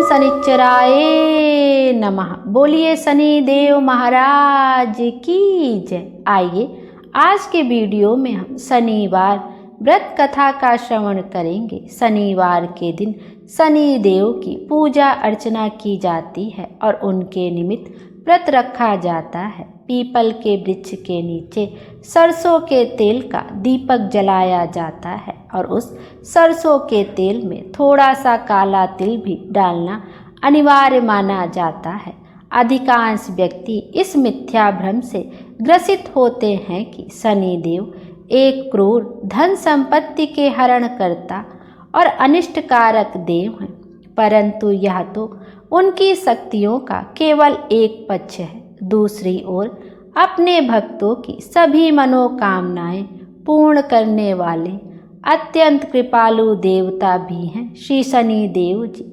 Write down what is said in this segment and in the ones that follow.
शनिश्चराय नमः। बोलिए शनि देव महाराज की जय। आइए आज के वीडियो में हम शनिवार व्रत कथा का श्रवण करेंगे। शनिवार के दिन शनि देव की पूजा अर्चना की जाती है और उनके निमित्त व्रत रखा जाता है। पीपल के वृक्ष के नीचे सरसों के तेल का दीपक जलाया जाता है और उस सरसों के तेल में थोड़ा सा काला तिल भी डालना अनिवार्य माना जाता है। अधिकांश व्यक्ति इस मिथ्या भ्रम से ग्रसित होते हैं कि शनि देव एक क्रूर धन संपत्ति के हरण करता और अनिष्टकारक देव हैं, परंतु यह तो उनकी शक्तियों का केवल एक पक्ष है। दूसरी ओर अपने भक्तों की सभी मनोकामनाएं पूर्ण करने वाले अत्यंत कृपालु देवता भी हैं श्री शनि देव जी।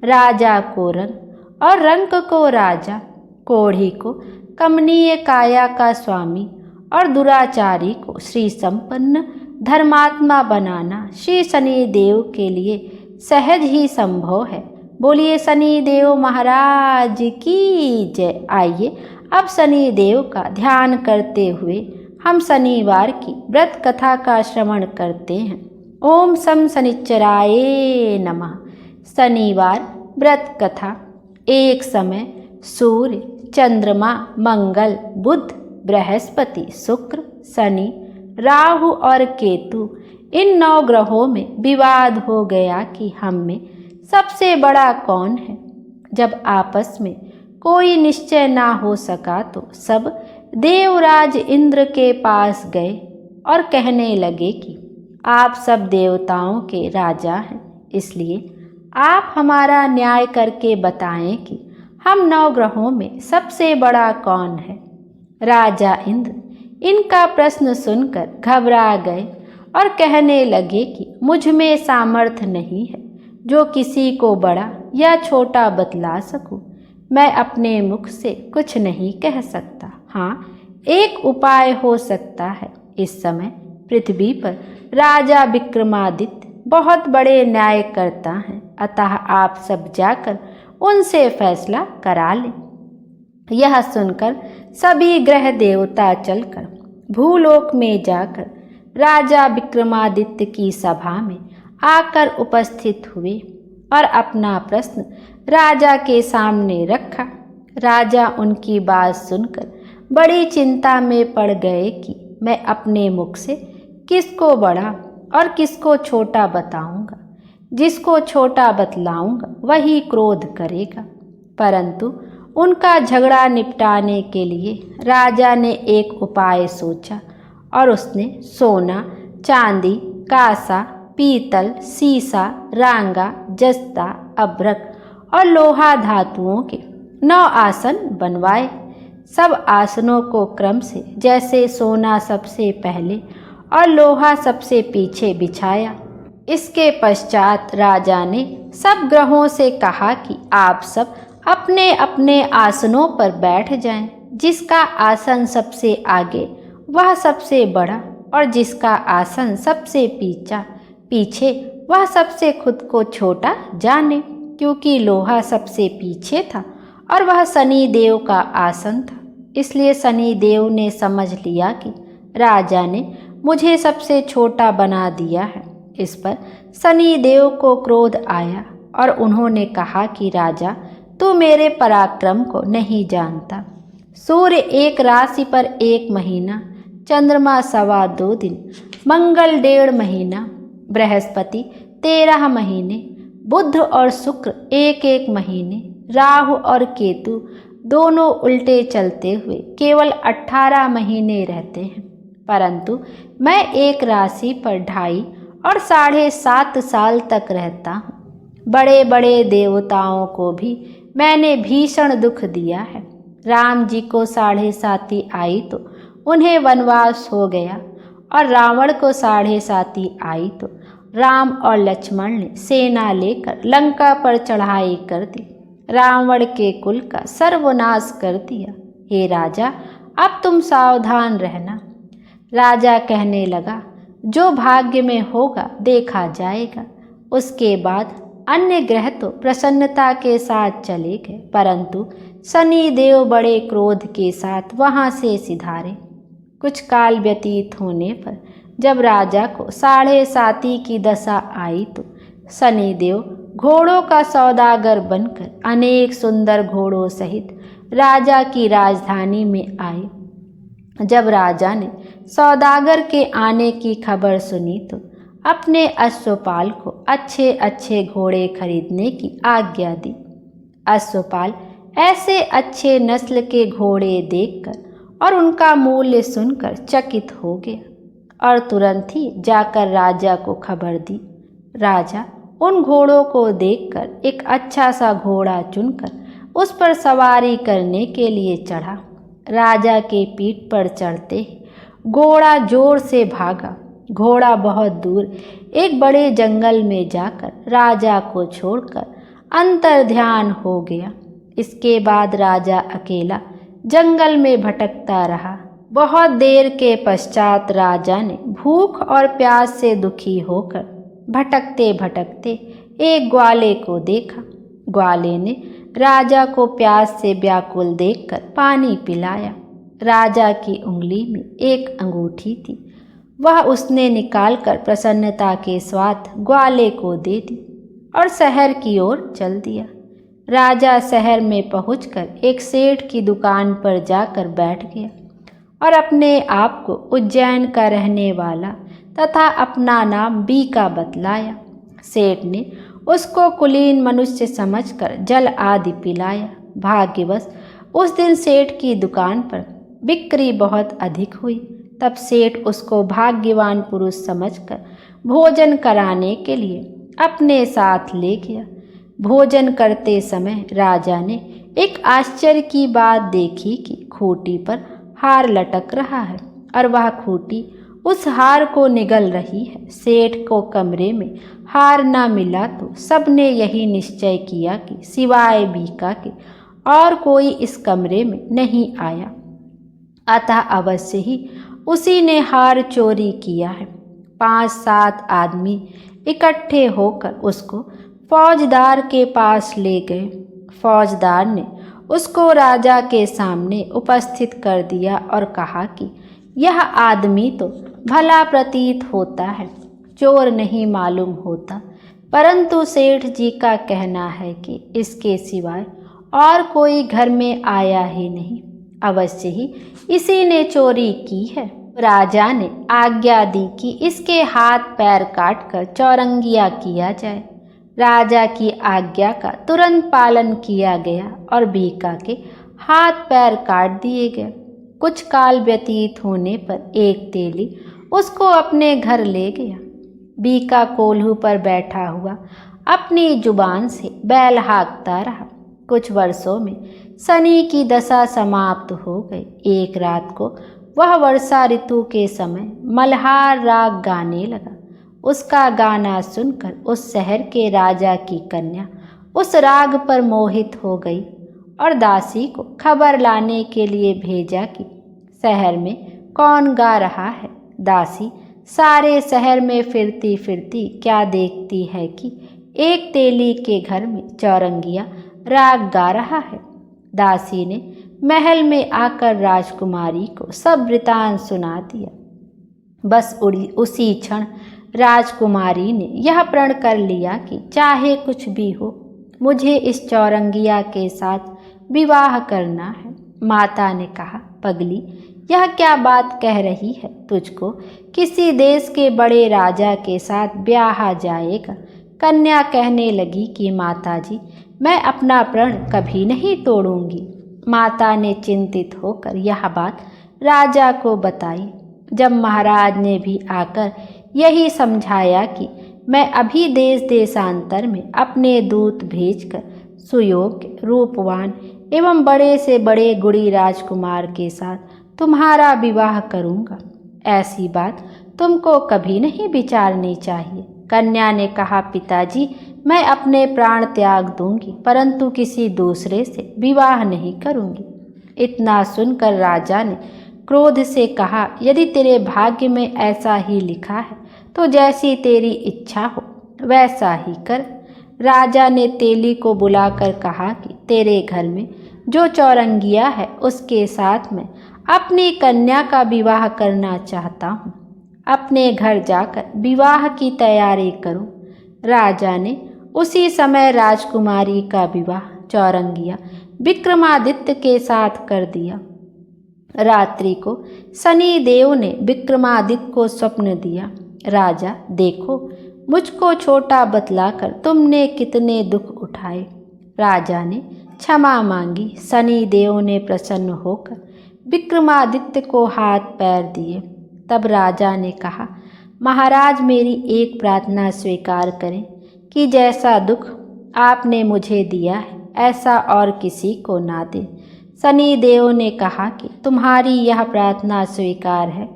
राजा को रंक और रंक को राजा, कोढ़ी को कमनीय काया का स्वामी और दुराचारी को श्री संपन्न धर्मात्मा बनाना श्री शनि देव के लिए सहज ही संभव है। बोलिए शनि देव महाराज की जय। आइए अब शनि देव का ध्यान करते हुए हम शनिवार की व्रत कथा का श्रवण करते हैं। ओम शं शनिश्चराय नमः। शनिवार व्रत कथा। एक समय सूर्य, चंद्रमा, मंगल, बुध, बृहस्पति, शुक्र, शनि, राहु और केतु इन 9 ग्रहों में विवाद हो गया कि हम में सबसे बड़ा कौन है। जब आपस में कोई निश्चय ना हो सका तो सब देवराज इंद्र के पास गए और कहने लगे कि आप सब देवताओं के राजा हैं, इसलिए आप हमारा न्याय करके बताएं कि हम 9 ग्रहों में सबसे बड़ा कौन है। राजा इंद्र इनका प्रश्न सुनकर घबरा गए और कहने लगे कि मुझ में सामर्थ्य नहीं है जो किसी को बड़ा या छोटा बतला सकूं। मैं अपने मुख से कुछ नहीं कह सकता। हाँ, एक उपाय हो सकता है। इस समय पृथ्वी पर राजा विक्रमादित्य बहुत बड़े न्याय करता है, अतः आप सब जाकर उनसे फैसला करा लें। यह सुनकर सभी ग्रह देवता चलकर भूलोक में जाकर राजा विक्रमादित्य की सभा में आकर उपस्थित हुए और अपना प्रश्न राजा के सामने रखा। राजा उनकी बात सुनकर बड़ी चिंता में पड़ गए कि मैं अपने मुख से किसको बड़ा और किसको छोटा बताऊंगा। जिसको छोटा बतलाऊंगा वही क्रोध करेगा। परंतु उनका झगड़ा निपटाने के लिए राजा ने एक उपाय सोचा और उसने सोना, चांदी, कांसा, पीतल, सीसा, रांगा, जस्ता, अभ्रक और लोहा धातुओं के 9 आसन बनवाए। सब आसनों को क्रम से जैसे सोना सबसे पहले और लोहा सबसे पीछे बिछाया। इसके पश्चात राजा ने सब ग्रहों से कहा कि आप सब अपने अपने आसनों पर बैठ जाएं। जिसका आसन सबसे आगे वह सबसे बड़ा और जिसका आसन सबसे पीछे वह सबसे खुद को छोटा जाने, क्योंकि लोहा सबसे पीछे था और वह शनि देव का आसन था। इसलिए शनि देव ने समझ लिया कि राजा ने मुझे सबसे छोटा बना दिया है। इस पर शनि देव को क्रोध आया और उन्होंने कहा कि राजा, तू मेरे पराक्रम को नहीं जानता। सूर्य एक राशि पर 1 महीना, चंद्रमा 2.25 दिन, मंगल 1.5 महीना, बृहस्पति 13 महीने, बुध और शुक्र 1-1 महीने, राहु और केतु दोनों उल्टे चलते हुए केवल 18 महीने रहते हैं। परंतु मैं एक राशि पर 2.5 और 7.5 साल तक रहता हूँ। बड़े बड़े देवताओं को भी मैंने भीषण दुख दिया है। राम जी को 7.5 आई तो उन्हें वनवास हो गया और रावण को 7.5 आई तो राम और लक्ष्मण ने सेना लेकर लंका पर चढ़ाई कर दी, रावण के कुल का सर्वनाश कर दिया। हे राजा, अब तुम सावधान रहना। राजा कहने लगा, जो भाग्य में होगा देखा जाएगा। उसके बाद अन्य ग्रह तो प्रसन्नता के साथ चले गए, परंतु शनिदेव बड़े क्रोध के साथ वहां से सिधारे। कुछ काल व्यतीत होने पर जब राजा को 7.5 की दशा आई तो शनिदेव घोड़ों का सौदागर बनकर अनेक सुंदर घोड़ों सहित राजा की राजधानी में आए। जब राजा ने सौदागर के आने की खबर सुनी तो अपने अश्वपाल को अच्छे अच्छे घोड़े खरीदने की आज्ञा दी। अश्वपाल ऐसे अच्छे नस्ल के घोड़े देखकर और उनका मूल्य सुनकर चकित हो गया और तुरंत ही जाकर राजा को खबर दी। राजा उन घोड़ों को देखकर एक अच्छा सा घोड़ा चुनकर उस पर सवारी करने के लिए चढ़ा। राजा के पीठ पर चढ़ते ही घोड़ा जोर से भागा। घोड़ा बहुत दूर एक बड़े जंगल में जाकर राजा को छोड़कर अंतर्ध्यान हो गया। इसके बाद राजा अकेला जंगल में भटकता रहा। बहुत देर के पश्चात राजा ने भूख और प्यास से दुखी होकर भटकते भटकते एक ग्वाले को देखा। ग्वाले ने राजा को प्यास से व्याकुल देखकर पानी पिलाया। राजा की उंगली में एक अंगूठी थी, वह उसने निकालकर प्रसन्नता के साथ ग्वाले को दे दी और शहर की ओर चल दिया। राजा शहर में पहुंचकर एक सेठ की दुकान पर जाकर बैठ गया और अपने आप को उज्जैन का रहने वाला तथा अपना नाम बीका बतलाया। सेठ ने उसको कुलीन मनुष्य समझकर जल आदि पिलाया। भाग्यवश उस दिन सेठ की दुकान पर बिक्री बहुत अधिक हुई। तब सेठ उसको भाग्यवान पुरुष समझकर भोजन कराने के लिए अपने साथ ले गया। भोजन करते समय राजा ने एक आश्चर्य की बात देखी कि खूंटी पर हार लटक रहा है और वह खूंटी उस हार को निगल रही है। सेठ को कमरे में हार न मिला तो सबने यही निश्चय किया कि सिवाय बीका के और कोई इस कमरे में नहीं आया, अतः अवश्य ही उसी ने हार चोरी किया है। 5-7 आदमी इकट्ठे होकर उसको फौजदार के पास ले गए। फौजदार ने उसको राजा के सामने उपस्थित कर दिया और कहा कि यह आदमी तो भला प्रतीत होता है, चोर नहीं मालूम होता, परंतु सेठ जी का कहना है कि इसके सिवाय और कोई घर में आया ही नहीं, अवश्य ही इसी ने चोरी की है। राजा ने आज्ञा दी कि इसके हाथ पैर काटकर चौरंगिया किया जाए। राजा की आज्ञा का तुरंत पालन किया गया और बीका के हाथ पैर काट दिए गए। कुछ काल व्यतीत होने पर एक तेली उसको अपने घर ले गया। बीका कोल्हू पर बैठा हुआ अपनी जुबान से बैल हाँकता रहा। कुछ वर्षों में शनि की दशा समाप्त हो गई। एक रात को वह वर्षा ऋतु के समय मल्हार राग गाने लगा। उसका गाना सुनकर उस शहर के राजा की कन्या उस राग पर मोहित हो गई और दासी को खबर लाने के लिए भेजा कि शहर में कौन गा रहा है। दासी सारे शहर में फिरती फिरती क्या देखती है कि एक तेली के घर में चौरंगिया राग गा रहा है। दासी ने महल में आकर राजकुमारी को सब वृतांत सुना दिया। बस उसी क्षण राजकुमारी ने यह प्रण कर लिया कि चाहे कुछ भी हो, मुझे इस चौरंगिया के साथ विवाह करना है। माता ने कहा, पगली, यह क्या बात कह रही है? तुझको किसी देश के बड़े राजा के साथ ब्याह जाएगा। कन्या कहने लगी कि माताजी, मैं अपना प्रण कभी नहीं तोड़ूंगी। माता ने चिंतित होकर यह बात राजा को बताई। जब महाराज ने भी आकर यही समझाया कि मैं अभी देश देशांतर में अपने दूत भेजकर सुयोग्य, रूपवान एवं बड़े से बड़े गुणी राजकुमार के साथ तुम्हारा विवाह करूंगा, ऐसी बात तुमको कभी नहीं विचारनी चाहिए। कन्या ने कहा, पिताजी, मैं अपने प्राण त्याग दूंगी, परंतु किसी दूसरे से विवाह नहीं करूंगी। इतना सुनकर राजा ने क्रोध से कहा, यदि तेरे भाग्य में ऐसा ही लिखा है तो जैसी तेरी इच्छा हो वैसा ही कर। राजा ने तेली को बुलाकर कहा कि तेरे घर में जो चौरंगिया है उसके साथ मैं अपनी कन्या का विवाह करना चाहता हूँ। अपने घर जाकर विवाह की तैयारी करो। राजा ने उसी समय राजकुमारी का विवाह चौरंगिया विक्रमादित्य के साथ कर दिया। रात्रि को शनि देव ने विक्रमादित्य को स्वप्न दिया, राजा देखो, मुझको छोटा बतलाकर तुमने कितने दुख उठाए। राजा ने क्षमा मांगी। शनि देव ने प्रसन्न होकर विक्रमादित्य को हाथ पैर दिए। तब राजा ने कहा, महाराज मेरी एक प्रार्थना स्वीकार करें कि जैसा दुख आपने मुझे दिया है ऐसा और किसी को ना दे। शनि देव ने कहा कि तुम्हारी यह प्रार्थना स्वीकार है।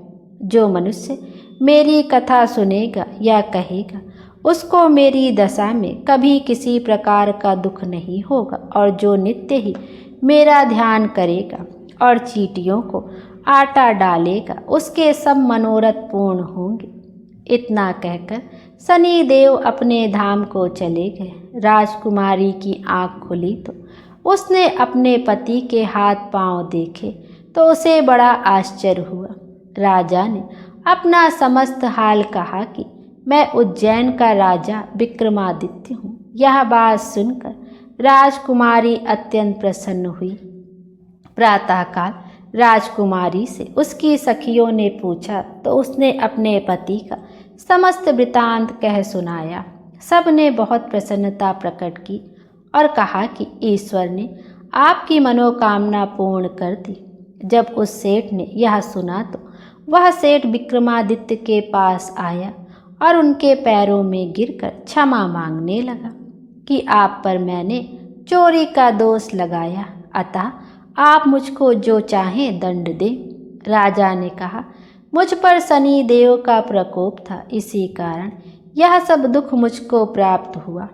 जो मनुष्य मेरी कथा सुनेगा या कहेगा उसको मेरी दशा में कभी किसी प्रकार का दुख नहीं होगा, और जो नित्य ही मेरा ध्यान करेगा और चींटियों को आटा डालेगा उसके सब मनोरथ पूर्ण होंगे। इतना कहकर शनि देव अपने धाम को चले गए। राजकुमारी की आँख खुली तो उसने अपने पति के हाथ पांव देखे तो उसे बड़ा आश्चर्य हुआ। राजा ने अपना समस्त हाल कहा कि मैं उज्जैन का राजा विक्रमादित्य हूँ। यह बात सुनकर राजकुमारी अत्यंत प्रसन्न हुई। प्रातःकाल राजकुमारी से उसकी सखियों ने पूछा तो उसने अपने पति का समस्त वृतांत कह सुनाया। सब ने बहुत प्रसन्नता प्रकट की और कहा कि ईश्वर ने आपकी मनोकामना पूर्ण कर दी। जब उस सेठ ने यह सुना तो वह सेठ विक्रमादित्य के पास आया और उनके पैरों में गिरकर क्षमा मांगने लगा कि आप पर मैंने चोरी का दोष लगाया, अतः आप मुझको जो चाहें दंड दें। राजा ने कहा, मुझ पर शनि देव का प्रकोप था, इसी कारण यह सब दुख मुझको प्राप्त हुआ।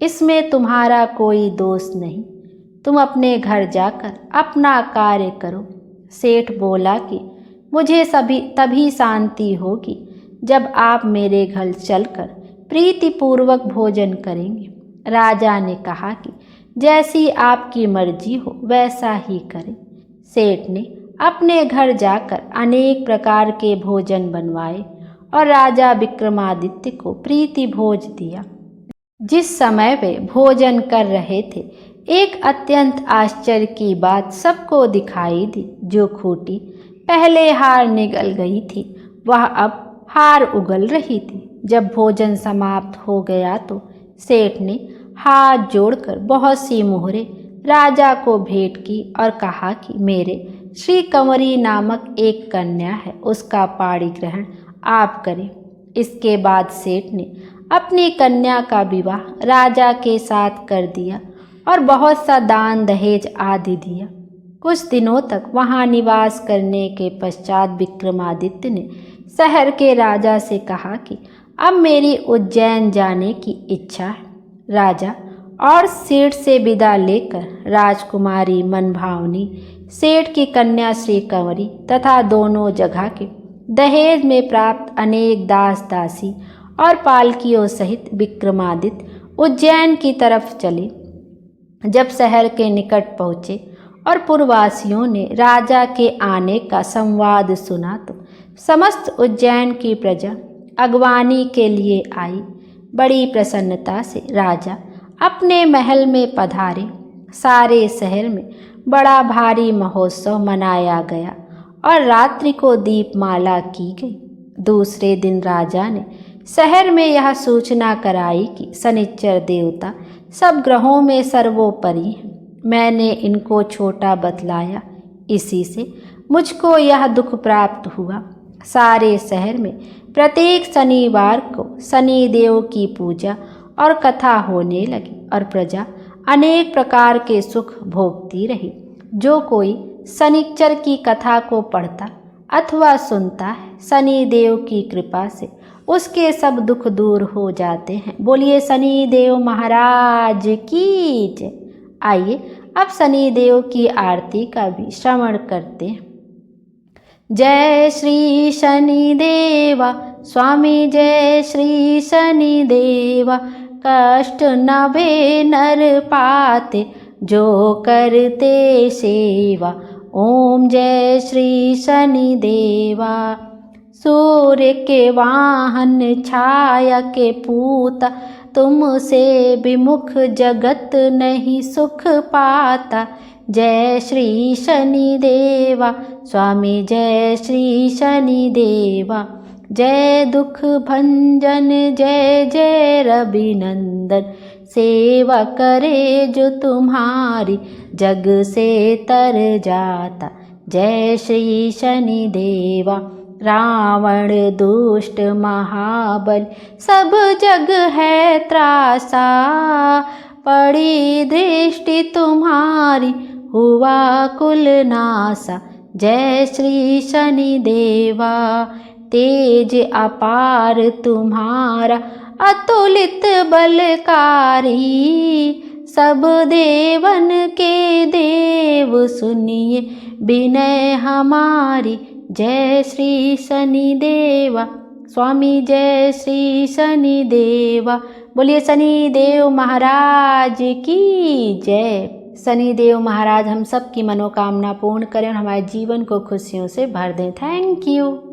इसमें तुम्हारा कोई दोष नहीं। तुम अपने घर जाकर अपना कार्य करो। सेठ बोला कि मुझे तभी शांति होगी जब आप मेरे घर चलकर प्रीतिपूर्वक भोजन करेंगे। राजा ने कहा कि जैसी आपकी मर्जी हो वैसा ही करें। सेठ ने अपने घर जाकर अनेक प्रकार के भोजन बनवाए और राजा विक्रमादित्य को प्रीति भोज दिया। जिस समय वे भोजन कर रहे थे एक अत्यंत आश्चर्य की बात सबको दिखाई दी। जो खूंटी पहले हार निगल गई थी वह अब हार उगल रही थी। जब भोजन समाप्त हो गया तो सेठ ने हाथ जोड़कर बहुत सी मोहरें राजा को भेंट की और कहा कि मेरे श्री कंवरी नामक एक कन्या है, उसका पाणी ग्रहण आप करें। इसके बाद सेठ ने अपनी कन्या का विवाह राजा के साथ कर दिया और बहुत सा दान दहेज आदि दिया। कुछ दिनों तक वहां निवास करने के पश्चात विक्रमादित्य ने शहर के राजा से कहा कि अब मेरी उज्जैन जाने की इच्छा है। राजा और सेठ से विदा लेकर राजकुमारी मनभावनी सेठ की कन्या श्री कंवरी तथा दोनों जगह के दहेज में प्राप्त अनेक दास दासी और पालकियों सहित विक्रमादित्य उज्जैन की तरफ चले। जब शहर के निकट पहुँचे और पुरवासियों ने राजा के आने का संवाद सुना तो समस्त उज्जैन की प्रजा अगवानी के लिए आई। बड़ी प्रसन्नता से राजा अपने महल में पधारे। सारे शहर में बड़ा भारी महोत्सव मनाया गया और रात्रि को दीपमाला की गई। दूसरे दिन राजा ने शहर में यह सूचना कराई कि शनिचर देवता सब ग्रहों में सर्वोपरि हैं। मैंने इनको छोटा बतलाया, इसी से मुझको यह दुख प्राप्त हुआ। सारे शहर में प्रत्येक शनिवार को शनि देव की पूजा और कथा होने लगी और प्रजा अनेक प्रकार के सुख भोगती रही। जो कोई शनिचर की कथा को पढ़ता अथवा सुनता है, शनि देव की कृपा से उसके सब दुख दूर हो जाते हैं। बोलिए शनि देव महाराज की जय। आइए अब शनि देव की आरती का भी श्रवण करते हैं। जय श्री शनि देवा स्वामी, जय श्री शनि देवा, कष्ट न वे नर पाते, जो करते सेवा। ओम जय श्री शनि देवा। सूर्य के वाहन छाया के पूता, तुमसे विमुख जगत नहीं सुख पाता। जय श्री शनि देवा स्वामी, जय श्री शनि देवा। जय दुख भंजन जय जय रविनंदन, सेवा करे जो तुम्हारी जग से तर जाता। जय श्री शनि देवा। रावण दुष्ट महाबल सब जग है त्रासा, पड़ी दृष्टि तुम्हारी हुआ कुल नासा। जय श्री शनि देवा। तेज अपार तुम्हारा अतुलित बलकारी, सब देवन के देव सुनिए विनय हमारी। जय श्री शनि देवा स्वामी, जय श्री शनि देवा। बोलिए शनि देव महाराज की जय। शनि देव महाराज हम सब की मनोकामना पूर्ण करें और हमारे जीवन को खुशियों से भर दें। Thank you.